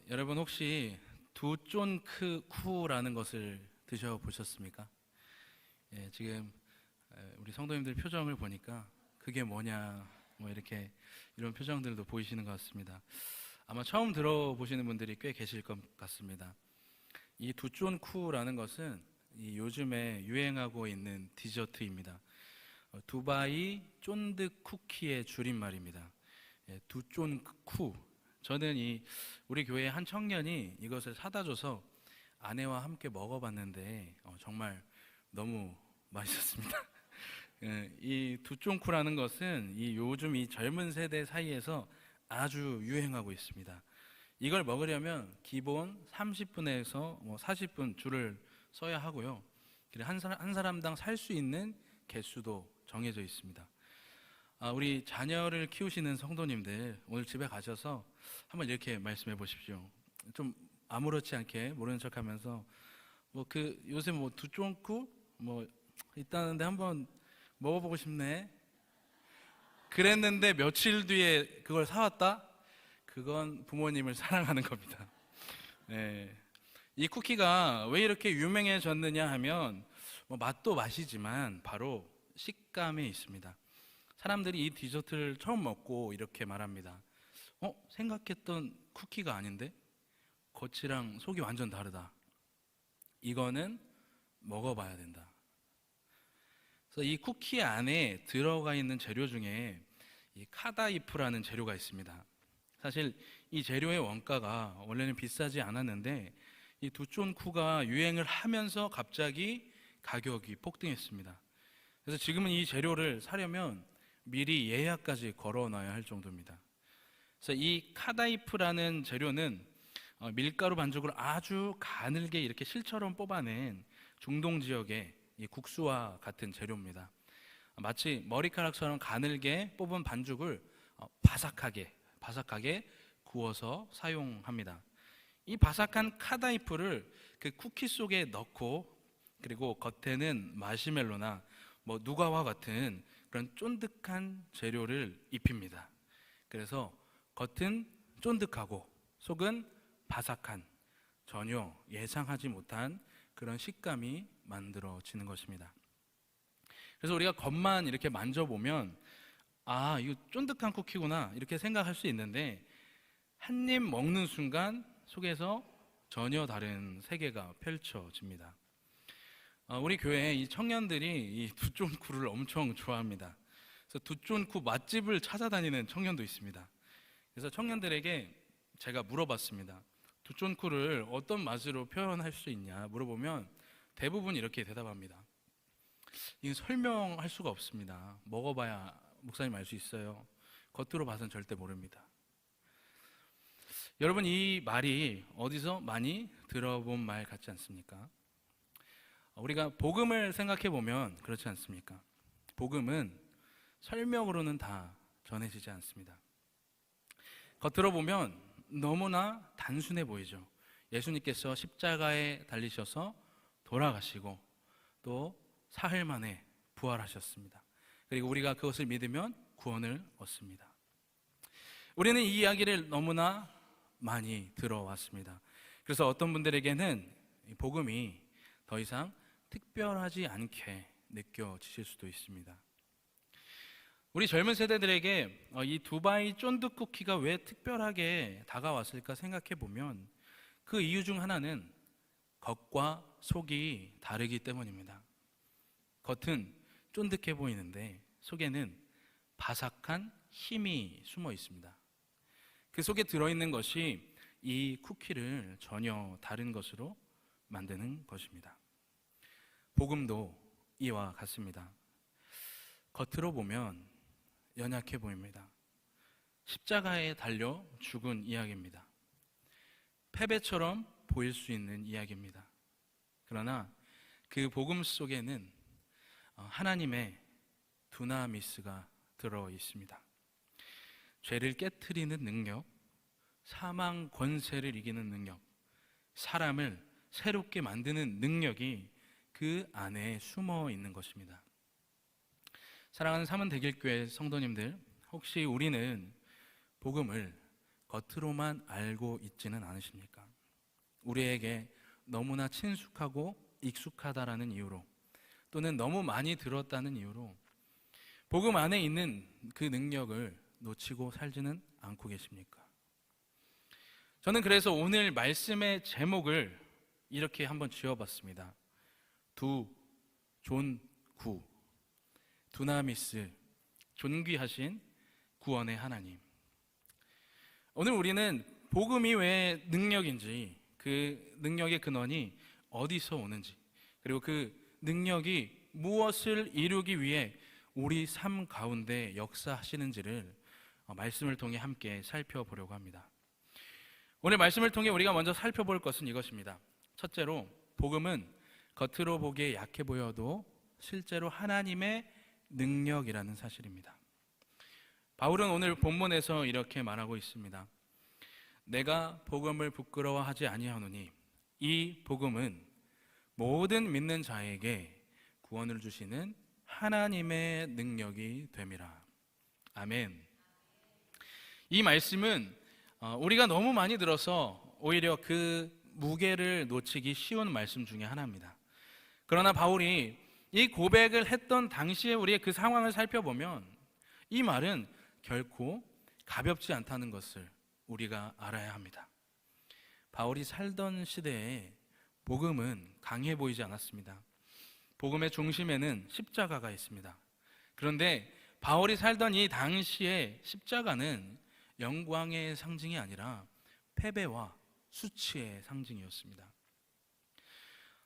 여러분 혹시 두쫀크쿠라는 것을 드셔보셨습니까? 예, 지금 우리 성도님들 표정을 보니까 그게 뭐냐 뭐 이렇게 이런 표정들도 보이시는 것 같습니다. 아마 처음 들어보시는 분들이 꽤 계실 것 같습니다. 이 두쫀쿠라는 것은 이 요즘에 유행하고 있는 디저트입니다. 두바이 쫀득 쿠키의 줄임말입니다. 예, 두쫀쿠. 저는 우리 교회 한 청년이 이것을 사다 줘서 아내와 함께 먹어봤는데 정말 너무 맛있었습니다. 예, 이 두쫑쿠라는 것은 요즘 이 젊은 세대 사이에서 아주 유행하고 있습니다. 이걸 먹으려면 기본 30분에서 40분 줄을 서야 하고요. 한 사람당 살 수 있는 개수도 정해져 있습니다. 우리 자녀를 키우시는 성도님들 오늘 집에 가셔서 한번 이렇게 말씀해 보십시오. 좀 아무렇지 않게 모르는 척하면서 요새 두쫑쿠 있다는데 한번 먹어보고 싶네. 그랬는데 며칠 뒤에 그걸 사왔다? 그건 부모님을 사랑하는 겁니다. 네. 이 쿠키가 왜 이렇게 유명해졌느냐 하면 맛도 맛이지만 바로 식감에 있습니다. 사람들이 이 디저트를 처음 먹고 이렇게 말합니다. 생각했던 쿠키가 아닌데? 겉이랑 속이 완전 다르다. 이거는 먹어봐야 된다. 그래서 이 쿠키 안에 들어가 있는 재료 중에 이 카다이프라는 재료가 있습니다. 사실 이 재료의 원가가 원래는 비싸지 않았는데 이 두쫀쿠가 유행을 하면서 갑자기 가격이 폭등했습니다. 그래서 지금은 이 재료를 사려면 미리 예약까지 걸어놔야 할 정도입니다. 그래서 이 카다이프라는 재료는 밀가루 반죽을 아주 가늘게 이렇게 실처럼 뽑아낸 중동 지역의 이 국수와 같은 재료입니다. 마치 머리카락처럼 가늘게 뽑은 반죽을 바삭하게 구워서 사용합니다. 이 바삭한 카다이프를 그 쿠키 속에 넣고 그리고 겉에는 마시멜로나 누가와 같은 그런 쫀득한 재료를 입힙니다. 그래서 겉은 쫀득하고 속은 바삭한 전혀 예상하지 못한 그런 식감이 만들어지는 것입니다. 그래서 우리가 겉만 이렇게 만져보면 이거 쫀득한 쿠키구나 이렇게 생각할 수 있는데 한 입 먹는 순간 속에서 전혀 다른 세계가 펼쳐집니다. 우리 교회에 이 청년들이 이 두쫀쿠를 엄청 좋아합니다. 그래서 두쫀쿠 맛집을 찾아다니는 청년도 있습니다. 그래서 청년들에게 제가 물어봤습니다. 두쫀쿠를 어떤 맛으로 표현할 수 있냐 물어보면 대부분 이렇게 대답합니다. 이건 설명할 수가 없습니다. 먹어봐야 목사님 알 수 있어요. 겉으로 봐서는 절대 모릅니다. 여러분 이 말이 어디서 많이 들어본 말 같지 않습니까? 우리가 복음을 생각해 보면 그렇지 않습니까? 복음은 설명으로는 다 전해지지 않습니다. 겉으로 보면 너무나 단순해 보이죠. 예수님께서 십자가에 달리셔서 돌아가시고 또 사흘 만에 부활하셨습니다. 그리고 우리가 그것을 믿으면 구원을 얻습니다. 우리는 이 이야기를 너무나 많이 들어왔습니다. 그래서 어떤 분들에게는 복음이 더 이상 특별하지 않게 느껴지실 수도 있습니다. 우리 젊은 세대들에게 이 두바이 쫀득 쿠키가 왜 특별하게 다가왔을까 생각해 보면 그 이유 중 하나는 겉과 속이 다르기 때문입니다. 겉은 쫀득해 보이는데 속에는 바삭한 힘이 숨어 있습니다. 그 속에 들어있는 것이 이 쿠키를 전혀 다른 것으로 만드는 것입니다. 복음도 이와 같습니다. 겉으로 보면 연약해 보입니다. 십자가에 달려 죽은 이야기입니다. 패배처럼 보일 수 있는 이야기입니다. 그러나 그 복음 속에는 하나님의 두나미스가 들어 있습니다. 죄를 깨트리는 능력, 사망 권세를 이기는 능력, 사람을 새롭게 만드는 능력이 그 안에 숨어 있는 것입니다. 사랑하는 삼원대길교회 성도님들, 혹시 우리는 복음을 겉으로만 알고 있지는 않으십니까? 우리에게 너무나 친숙하고 익숙하다라는 이유로, 또는 너무 많이 들었다는 이유로 복음 안에 있는 그 능력을 놓치고 살지는 않고 계십니까? 저는 그래서 오늘 말씀의 제목을 이렇게 한번 지어봤습니다. 존구, 두나미스, 존귀하신 구원의 하나님. 오늘 우리는 복음이 왜 능력인지, 그 능력의 근원이 어디서 오는지, 그리고 그 능력이 무엇을 이루기 위해 우리 삶 가운데 역사하시는지를 말씀을 통해 함께 살펴보려고 합니다. 오늘 말씀을 통해 우리가 먼저 살펴볼 것은 이것입니다. 첫째로, 복음은 겉으로 보기에 약해 보여도 실제로 하나님의 능력이라는 사실입니다. 바울은 오늘 본문에서 이렇게 말하고 있습니다. 내가 복음을 부끄러워하지 아니하노니 이 복음은 모든 믿는 자에게 구원을 주시는 하나님의 능력이 됨이라. 아멘. 이 말씀은 우리가 너무 많이 들어서 오히려 그 무게를 놓치기 쉬운 말씀 중에 하나입니다. 그러나 바울이 이 고백을 했던 당시에 우리의 그 상황을 살펴보면 이 말은 결코 가볍지 않다는 것을 우리가 알아야 합니다. 바울이 살던 시대에 복음은 강해 보이지 않았습니다. 복음의 중심에는 십자가가 있습니다. 그런데 바울이 살던 이 당시에 십자가는 영광의 상징이 아니라 패배와 수치의 상징이었습니다.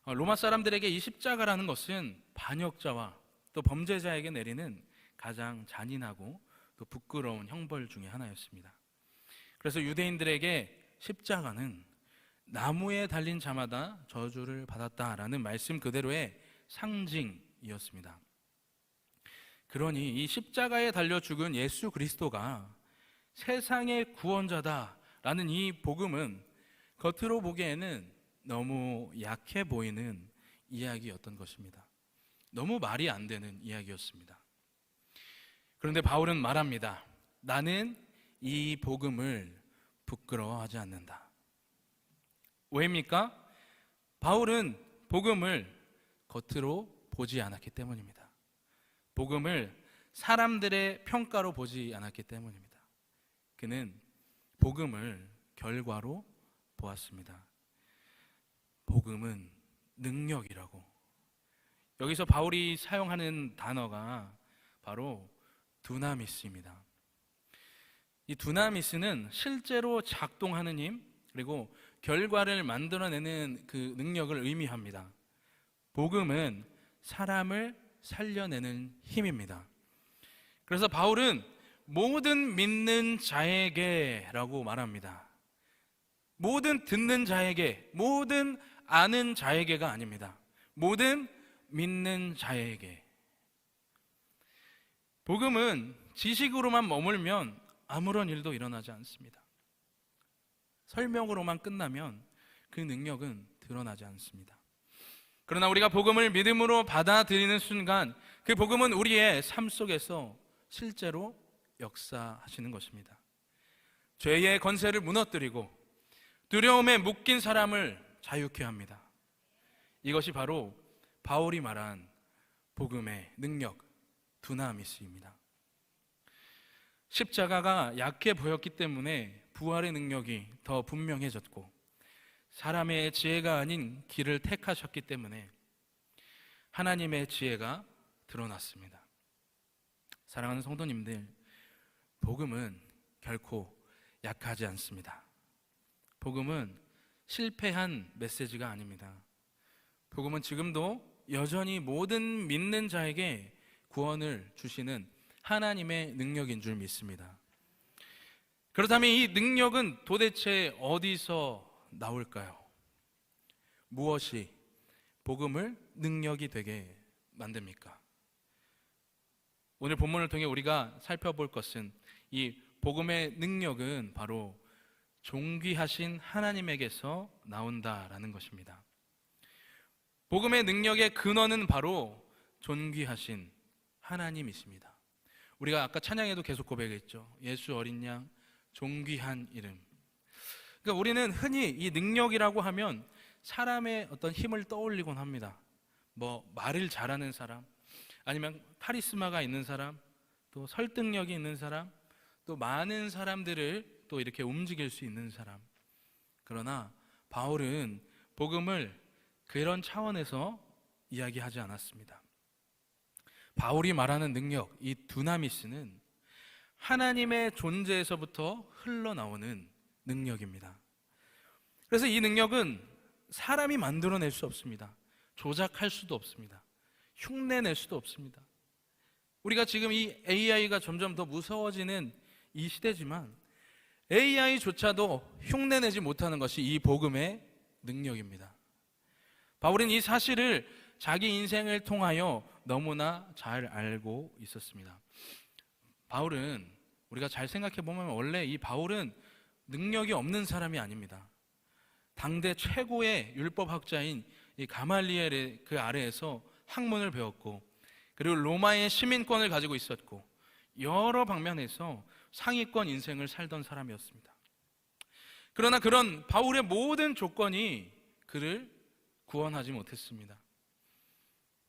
로마 사람들에게 이 십자가라는 것은 반역자와 또 범죄자에게 내리는 가장 잔인하고 또 부끄러운 형벌 중에 하나였습니다. 그래서 유대인들에게 십자가는 나무에 달린 자마다 저주를 받았다라는 말씀 그대로의 상징이었습니다. 그러니 이 십자가에 달려 죽은 예수 그리스도가 세상의 구원자다라는 이 복음은 겉으로 보기에는 너무 약해 보이는 이야기였던 것입니다. 너무 말이 안 되는 이야기였습니다. 그런데 바울은 말합니다. 나는 이 복음을 부끄러워하지 않는다. 왜입니까? 바울은 복음을 겉으로 보지 않았기 때문입니다. 복음을 사람들의 평가로 보지 않았기 때문입니다. 그는 복음을 결과로 보았습니다. 복음은 능력이라고. 여기서 바울이 사용하는 단어가 바로 두나미스입니다. 이 두나미스는 실제로 작동하는 힘, 그리고 결과를 만들어내는 그 능력을 의미합니다. 복음은 사람을 살려내는 힘입니다. 그래서 바울은 모든 믿는 자에게 라고 말합니다. 모든 듣는 자에게, 모든 아는 자에게가 아닙니다. 모든 믿는 자에게. 복음은 지식으로만 머물면 아무런 일도 일어나지 않습니다. 설명으로만 끝나면 그 능력은 드러나지 않습니다. 그러나 우리가 복음을 믿음으로 받아들이는 순간 그 복음은 우리의 삶 속에서 실제로 역사하시는 것입니다. 죄의 권세를 무너뜨리고 두려움에 묶인 사람을 자유케 합니다. 이것이 바로 바울이 말한 복음의 능력, 두나미스입니다. 십자가가 약해 보였기 때문에 부활의 능력이 더 분명해졌고, 사람의 지혜가 아닌 길을 택하셨기 때문에 하나님의 지혜가 드러났습니다. 사랑하는 성도님들, 복음은 결코 약하지 않습니다. 복음은 실패한 메시지가 아닙니다. 복음은 지금도 여전히 모든 믿는 자에게 구원을 주시는 하나님의 능력인 줄 믿습니다. 그렇다면 이 능력은 도대체 어디서 나올까요? 무엇이 복음을 능력이 되게 만듭니까? 오늘 본문을 통해 우리가 살펴볼 것은 이 복음의 능력은 바로 존귀하신 하나님에게서 나온다라는 것입니다. 복음의 능력의 근원은 바로 존귀하신 하나님이십니다. 우리가 아까 찬양에도 계속 고백했죠. 예수 어린 양 존귀한 이름. 그러니까 우리는 흔히 이 능력이라고 하면 사람의 어떤 힘을 떠올리곤 합니다. 뭐 말을 잘하는 사람, 아니면 카리스마가 있는 사람, 또 설득력이 있는 사람, 또 많은 사람들을 또 이렇게 움직일 수 있는 사람. 그러나 바울은 복음을 그런 차원에서 이야기하지 않았습니다. 바울이 말하는 능력, 이 두나미스는 하나님의 존재에서부터 흘러나오는 능력입니다. 그래서 이 능력은 사람이 만들어낼 수 없습니다. 조작할 수도 없습니다. 흉내낼 수도 없습니다. 우리가 지금 이 AI가 점점 더 무서워지는 이 시대지만 AI조차도 흉내내지 못하는 것이 이 복음의 능력입니다. 바울은 이 사실을 자기 인생을 통하여 너무나 잘 알고 있었습니다. 바울은 우리가 잘 생각해 보면 원래 이 바울은 능력이 없는 사람이 아닙니다. 당대 최고의 율법학자인 이 가말리엘의 그 아래에서 학문을 배웠고, 그리고 로마의 시민권을 가지고 있었고, 여러 방면에서 상위권 인생을 살던 사람이었습니다. 그러나 그런 바울의 모든 조건이 그를 구원하지 못했습니다.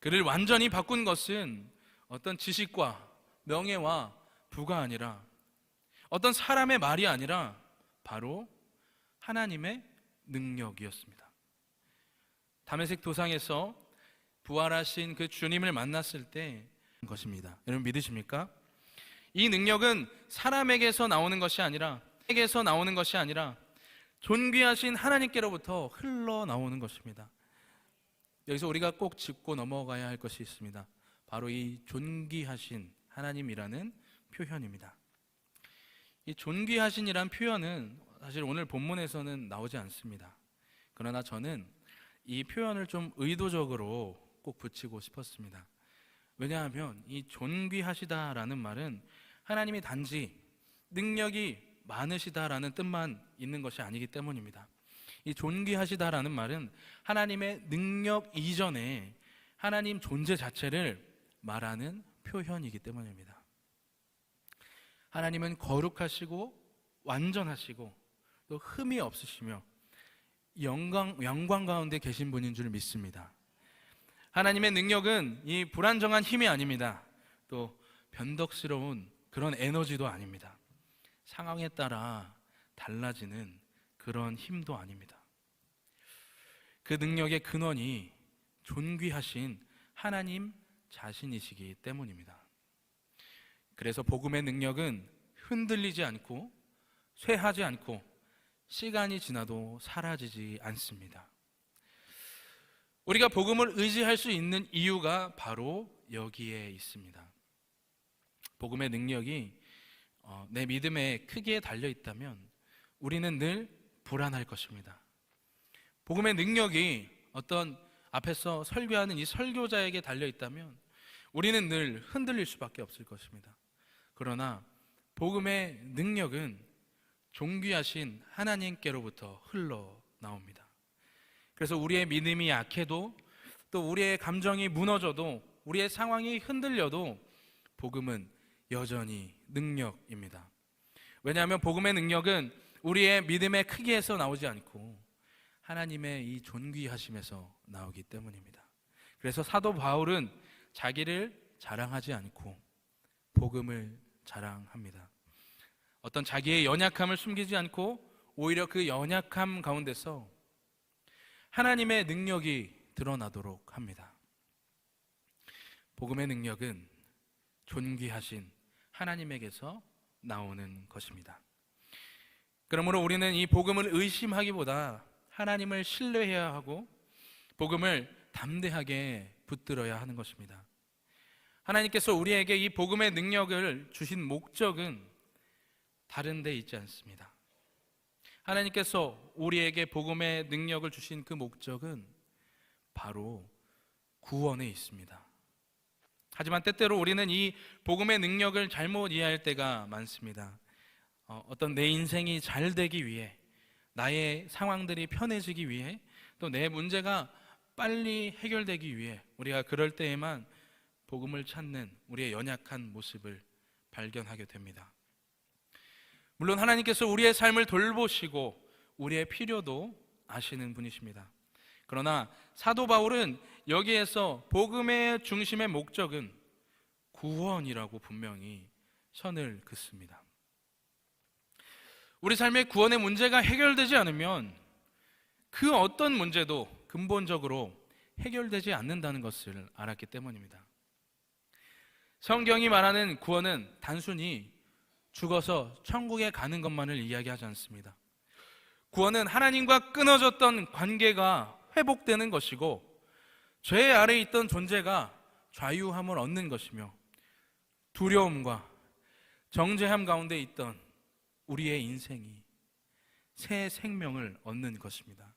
그를 완전히 바꾼 것은 어떤 지식과 명예와 부가 아니라, 어떤 사람의 말이 아니라 바로 하나님의 능력이었습니다. 다메섹 도상에서 부활하신 그 주님을 만났을 때 것입니다. 여러분 믿으십니까? 이 능력은 사람에게서 나오는 것이 아니라 존귀하신 하나님께로부터 흘러나오는 것입니다. 여기서 우리가 꼭 짚고 넘어가야 할 것이 있습니다. 바로 이 존귀하신 하나님이라는 표현입니다. 이 존귀하신이란 표현은 사실 오늘 본문에서는 나오지 않습니다. 그러나 저는 이 표현을 좀 의도적으로 꼭 붙이고 싶었습니다. 왜냐하면 이 존귀하시다라는 말은 하나님이 단지 능력이 많으시다라는 뜻만 있는 것이 아니기 때문입니다. 이 존귀하시다라는 말은 하나님의 능력 이전에 하나님 존재 자체를 말하는 표현이기 때문입니다. 하나님은 거룩하시고 완전하시고 또 흠이 없으시며 영광 가운데 계신 분인 줄 믿습니다. 하나님의 능력은 이 불안정한 힘이 아닙니다. 또 변덕스러운 그런 에너지도 아닙니다. 상황에 따라 달라지는 그런 힘도 아닙니다. 그 능력의 근원이 존귀하신 하나님 자신이시기 때문입니다. 그래서 복음의 능력은 흔들리지 않고 쇠하지 않고 시간이 지나도 사라지지 않습니다. 우리가 복음을 의지할 수 있는 이유가 바로 여기에 있습니다. 복음의 능력이 내 믿음의 크기에 달려 있다면 우리는 늘 불안할 것입니다. 복음의 능력이 어떤 앞에서 설교하는 이 설교자에게 달려 있다면 우리는 늘 흔들릴 수밖에 없을 것입니다. 그러나 복음의 능력은 존귀하신 하나님께로부터 흘러나옵니다. 그래서 우리의 믿음이 약해도, 또 우리의 감정이 무너져도, 우리의 상황이 흔들려도 복음은 여전히 능력입니다. 왜냐하면 복음의 능력은 우리의 믿음의 크기에서 나오지 않고 하나님의 이 존귀하심에서 나오기 때문입니다. 그래서 사도 바울은 자기를 자랑하지 않고 복음을 자랑합니다. 어떤 자기의 연약함을 숨기지 않고 오히려 그 연약함 가운데서 하나님의 능력이 드러나도록 합니다. 복음의 능력은 존귀하신 하나님에게서 나오는 것입니다. 그러므로 우리는 이 복음을 의심하기보다 하나님을 신뢰해야 하고 복음을 담대하게 붙들어야 하는 것입니다. 하나님께서 우리에게 이 복음의 능력을 주신 목적은 다른 데 있지 않습니다. 하나님께서 우리에게 복음의 능력을 주신 그 목적은 바로 구원에 있습니다. 하지만 때때로 우리는 이 복음의 능력을 잘못 이해할 때가 많습니다. 어떤 내 인생이 잘 되기 위해, 나의 상황들이 편해지기 위해, 또 내 문제가 빨리 해결되기 위해 우리가 그럴 때에만 복음을 찾는 우리의 연약한 모습을 발견하게 됩니다. 물론 하나님께서 우리의 삶을 돌보시고 우리의 필요도 아시는 분이십니다. 그러나 사도 바울은 여기에서 복음의 중심의 목적은 구원이라고 분명히 선을 긋습니다. 우리 삶의 구원의 문제가 해결되지 않으면 그 어떤 문제도 근본적으로 해결되지 않는다는 것을 알았기 때문입니다. 성경이 말하는 구원은 단순히 죽어서 천국에 가는 것만을 이야기하지 않습니다. 구원은 하나님과 끊어졌던 관계가 회복되는 것이고 죄 아래에 있던 존재가 자유함을 얻는 것이며 두려움과 정죄함 가운데 있던 우리의 인생이 새 생명을 얻는 것입니다.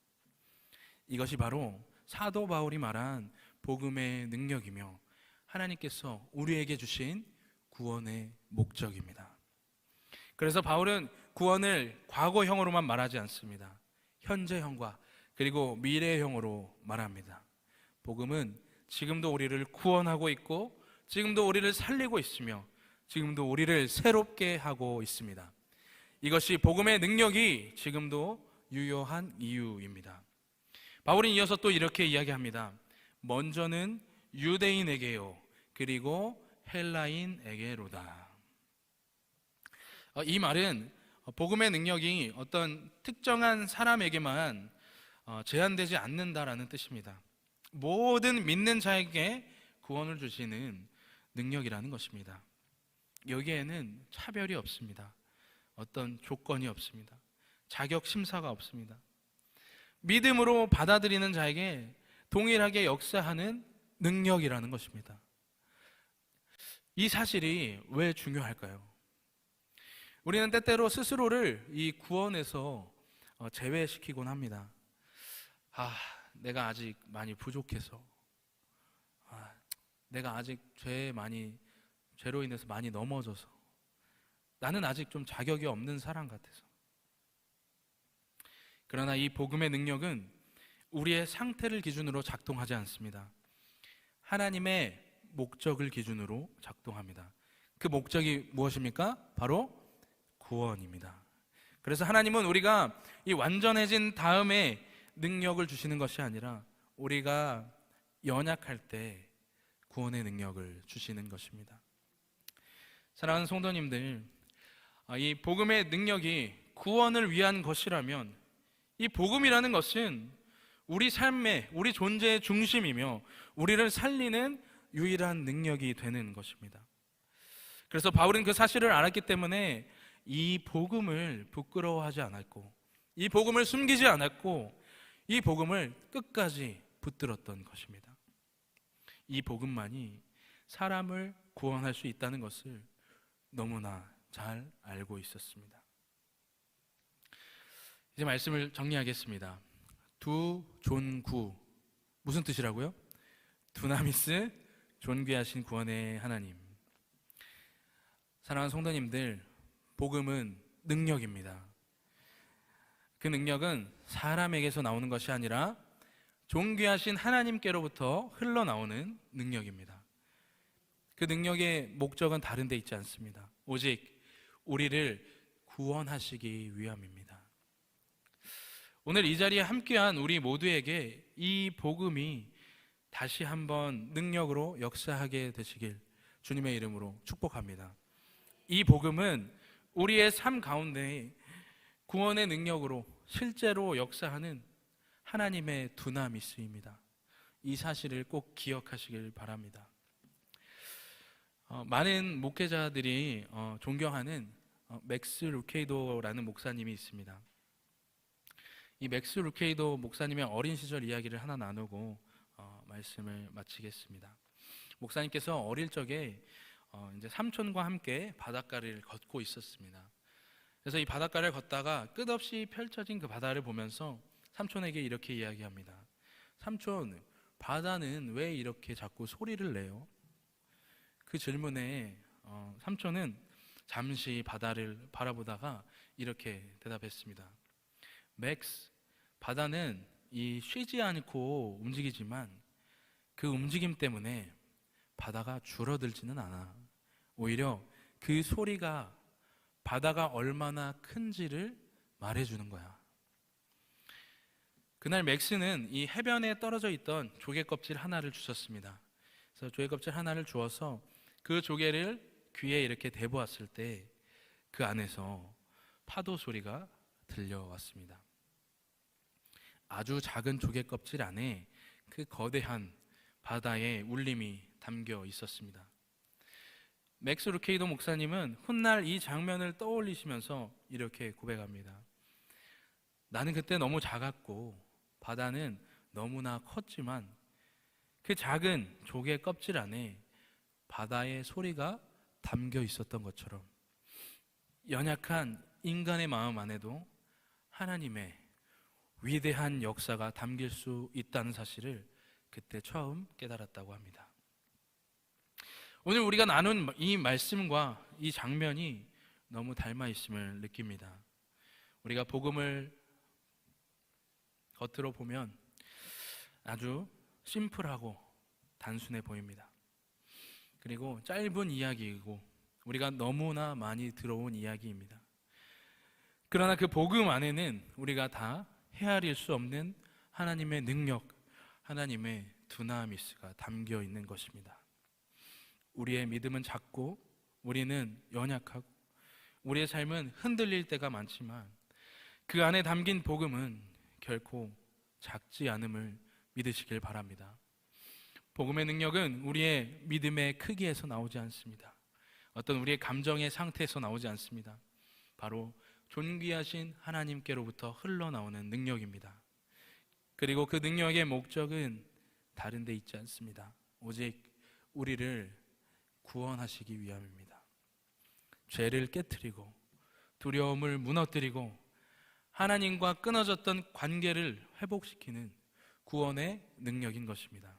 이것이 바로 사도 바울이 말한 복음의 능력이며 하나님께서 우리에게 주신 구원의 목적입니다. 그래서 바울은 구원을 과거형으로만 말하지 않습니다. 현재형과 그리고 미래형으로 말합니다. 복음은 지금도 우리를 구원하고 있고 지금도 우리를 살리고 있으며 지금도 우리를 새롭게 하고 있습니다. 이것이 복음의 능력이 지금도 유효한 이유입니다. 바울은 이어서 또 이렇게 이야기합니다. 먼저는 유대인에게요 그리고 헬라인에게로다. 이 말은 복음의 능력이 어떤 특정한 사람에게만 제한되지 않는다라는 뜻입니다. 모든 믿는 자에게 구원을 주시는 능력이라는 것입니다. 여기에는 차별이 없습니다. 어떤 조건이 없습니다. 자격 심사가 없습니다. 믿음으로 받아들이는 자에게 동일하게 역사하는 능력이라는 것입니다. 이 사실이 왜 중요할까요? 우리는 때때로 스스로를 이 구원에서 제외시키곤 합니다. 내가 아직 많이 부족해서, 내가 아직 죄로 인해서 많이 넘어져서, 나는 아직 좀 자격이 없는 사람 같아서. 그러나 이 복음의 능력은 우리의 상태를 기준으로 작동하지 않습니다. 하나님의 목적을 기준으로 작동합니다. 그 목적이 무엇입니까? 바로 구원입니다. 그래서 하나님은 우리가 이 완전해진 다음에 능력을 주시는 것이 아니라 우리가 연약할 때 구원의 능력을 주시는 것입니다. 사랑하는 성도님들, 이 복음의 능력이 구원을 위한 것이라면 이 복음이라는 것은 우리 삶의, 우리 존재의 중심이며 우리를 살리는 유일한 능력이 되는 것입니다. 그래서 바울은 그 사실을 알았기 때문에 이 복음을 부끄러워하지 않았고 이 복음을 숨기지 않았고 이 복음을 끝까지 붙들었던 것입니다. 이 복음만이 사람을 구원할 수 있다는 것을 너무나 잘 알고 있었습니다. 이제 말씀을 정리하겠습니다. 두존구 무슨 뜻이라고요? 두나미스 존귀하신 구원의 하나님. 사랑하는 성도님들, 복음은 능력입니다. 그 능력은 사람에게서 나오는 것이 아니라 존귀하신 하나님께로부터 흘러나오는 능력입니다. 그 능력의 목적은 다른 데 있지 않습니다. 오직 우리를 구원하시기 위함입니다. 오늘 이 자리에 함께한 우리 모두에게 이 복음이 다시 한번 능력으로 역사하게 되시길 주님의 이름으로 축복합니다. 이 복음은 우리의 삶 가운데 구원의 능력으로 실제로 역사하는 하나님의 두나미스입니다. 이 사실을 꼭 기억하시길 바랍니다. 많은 목회자들이 존경하는 맥스 루케이도라는 목사님이 있습니다. 이 맥스 루케이도 목사님의 어린 시절 이야기를 하나 나누고 말씀을 마치겠습니다. 목사님께서 어릴 적에 이제 삼촌과 함께 바닷가를 걷고 있었습니다. 그래서 이 바닷가를 걷다가 끝없이 펼쳐진 그 바다를 보면서 삼촌에게 이렇게 이야기합니다. 삼촌, 바다는 왜 이렇게 자꾸 소리를 내요? 그 질문에 삼촌은 잠시 바다를 바라보다가 이렇게 대답했습니다. 맥스, 바다는 이 쉬지 않고 움직이지만 그 움직임 때문에 바다가 줄어들지는 않아. 오히려 그 소리가 바다가 얼마나 큰지를 말해주는 거야. 그날 맥스는 이 해변에 떨어져 있던 조개 껍질 하나를 주셨습니다. 그래서 조개 껍질 하나를 주어서 그 조개를 귀에 이렇게 대보았을 때 그 안에서 파도 소리가 들려왔습니다. 아주 작은 조개 껍질 안에 그 거대한 바다의 울림이 담겨 있었습니다. 맥스 루케이도 목사님은 훗날 이 장면을 떠올리시면서 이렇게 고백합니다. 나는 그때 너무 작았고 바다는 너무나 컸지만 그 작은 조개 껍질 안에 바다의 소리가 담겨 있었던 것처럼 연약한 인간의 마음 안에도 하나님의 위대한 역사가 담길 수 있다는 사실을 그때 처음 깨달았다고 합니다. 오늘 우리가 나눈 이 말씀과 이 장면이 너무 닮아 있음을 느낍니다. 우리가 복음을 겉으로 보면 아주 심플하고 단순해 보입니다. 그리고 짧은 이야기이고 우리가 너무나 많이 들어온 이야기입니다. 그러나 그 복음 안에는 우리가 다 헤아릴 수 없는 하나님의 능력, 하나님의 두나미스가 담겨 있는 것입니다. 우리의 믿음은 작고 우리는 연약하고 우리의 삶은 흔들릴 때가 많지만 그 안에 담긴 복음은 결코 작지 않음을 믿으시길 바랍니다. 복음의 능력은 우리의 믿음의 크기에서 나오지 않습니다. 어떤 우리의 감정의 상태에서 나오지 않습니다. 바로 존귀하신 하나님께로부터 흘러나오는 능력입니다. 그리고 그 능력의 목적은 다른 데 있지 않습니다. 오직 우리를 구원하시기 위함입니다. 죄를 깨트리고 두려움을 무너뜨리고 하나님과 끊어졌던 관계를 회복시키는 구원의 능력인 것입니다.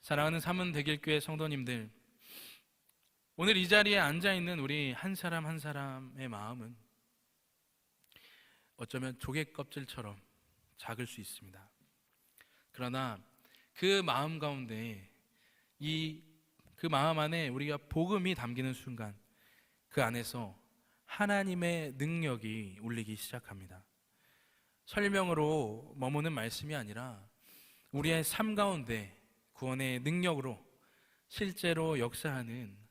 사랑하는 삼은대길교회 성도님들, 오늘 이 자리에 앉아있는 우리 한 사람 한 사람의 마음은 어쩌면 조개 껍질처럼 작을 수 있습니다. 그러나 그 마음 가운데 그 마음 안에 우리가 복음이 담기는 순간 그 안에서 하나님의 능력이 울리기 시작합니다. 설명으로 머무는 말씀이 아니라 우리의 삶 가운데 구원의 능력으로 실제로 역사하는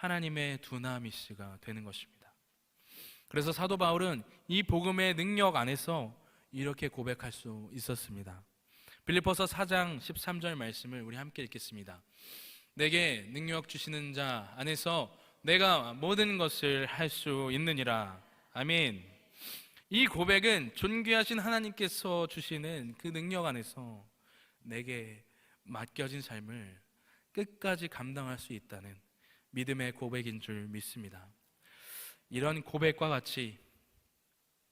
하나님의 두나미스가 되는 것입니다. 그래서 사도 바울은 이 복음의 능력 안에서 이렇게 고백할 수 있었습니다. 빌립보서 4장 13절 말씀을 우리 함께 읽겠습니다. 내게 능력 주시는 자 안에서 내가 모든 것을 할 수 있느니라. 아멘. 이 고백은 존귀하신 하나님께서 주시는 그 능력 안에서 내게 맡겨진 삶을 끝까지 감당할 수 있다는 믿음의 고백인 줄 믿습니다. 이런 고백과 같이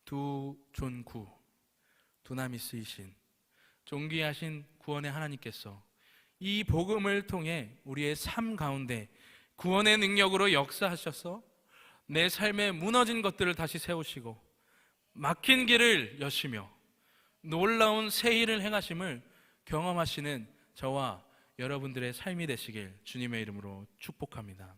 두존구, 두나미스이신 존귀하신 구원의 하나님께서 이 복음을 통해 우리의 삶 가운데 구원의 능력으로 역사하셔서 내 삶에 무너진 것들을 다시 세우시고 막힌 길을 여시며 놀라운 새 일을 행하심을 경험하시는 저와 여러분들의 삶이 되시길 주님의 이름으로 축복합니다.